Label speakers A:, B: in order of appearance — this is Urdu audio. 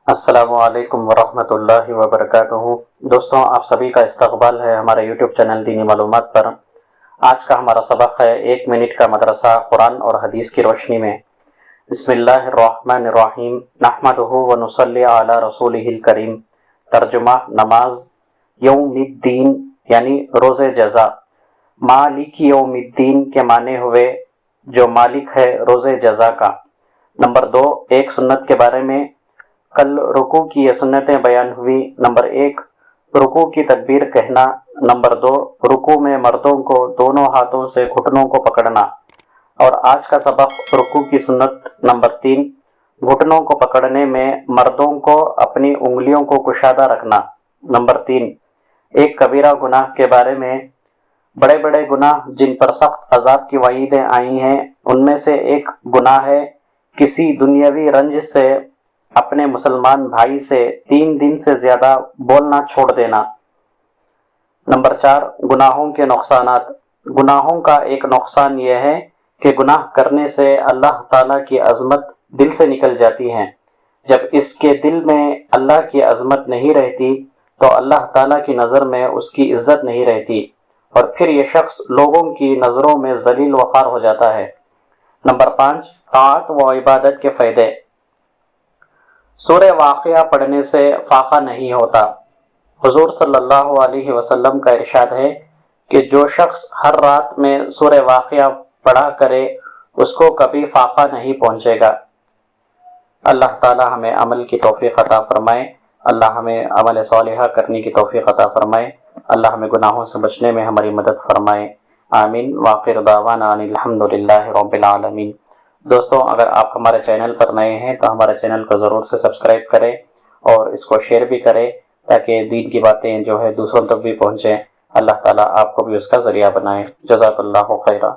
A: السلام علیکم ورحمۃ اللہ وبرکاتہ۔ دوستوں، آپ سبھی کا استقبال ہے ہمارے یوٹیوب چینل دینی معلومات پر۔ آج کا ہمارا سبق ہے 1 منٹ کا مدرسہ قرآن اور حدیث کی روشنی میں۔ بسم اللہ الرحمن الرحیم، نحمدہ ونصلی علی رسولہ الکریم۔ ترجمہ: نماز یوم الدین یعنی روز جزا۔ مالک یوم الدین کے معنی ہوئے جو مالک ہے روز جزا کا۔ نمبر 2، ایک سنت کے بارے میں۔ کل رکوع کی یہ سنتیں بیان ہوئی۔ نمبر 1، رکوع کی تکبیر کہنا۔ نمبر 2، رکوع میں مردوں کو دونوں ہاتھوں سے گھٹنوں کو پکڑنا۔ اور آج کا سبق رکوع کی سنت نمبر 3، گھٹنوں کو پکڑنے میں مردوں کو اپنی انگلیوں کو کشادہ رکھنا۔ نمبر 3، ایک کبیرہ گناہ کے بارے میں۔ بڑے بڑے گناہ جن پر سخت عذاب کی وعیدیں آئی ہیں ان میں سے ایک گناہ ہے کسی دنیاوی رنج سے اپنے مسلمان بھائی سے 3 دن سے زیادہ بولنا چھوڑ دینا۔ نمبر 4، گناہوں کے نقصانات۔ گناہوں کا ایک نقصان یہ ہے کہ گناہ کرنے سے اللہ تعالیٰ کی عظمت دل سے نکل جاتی ہے۔ جب اس کے دل میں اللہ کی عظمت نہیں رہتی تو اللہ تعالیٰ کی نظر میں اس کی عزت نہیں رہتی، اور پھر یہ شخص لوگوں کی نظروں میں ذلیل و خوار ہو جاتا ہے۔ نمبر 5، طاعت و عبادت کے فائدے۔ سورہ واقعہ پڑھنے سے فاقہ نہیں ہوتا۔ حضور صلی اللہ علیہ وسلم کا ارشاد ہے کہ جو شخص ہر رات میں سورہ واقعہ پڑھا کرے اس کو کبھی فاقہ نہیں پہنچے گا۔ اللہ تعالی ہمیں عمل کی توفیق عطا فرمائے۔ اللہ ہمیں عمل صالحہ کرنے کی توفیق عطا فرمائے۔ اللہ ہمیں گناہوں سے بچنے میں ہماری مدد فرمائے۔ آمین۔ وآخر دعوانا ان الحمدللہ رب العالمین۔ دوستوں، اگر آپ ہمارے چینل پر نئے ہیں تو ہمارے چینل کو ضرور سے سبسکرائب کریں اور اس کو شیئر بھی کریں تاکہ دین کی باتیں جو ہے دوسروں تک بھی پہنچیں۔ اللہ تعالیٰ آپ کو بھی اس کا ذریعہ بنائے۔ جزاک اللہ خیرہ۔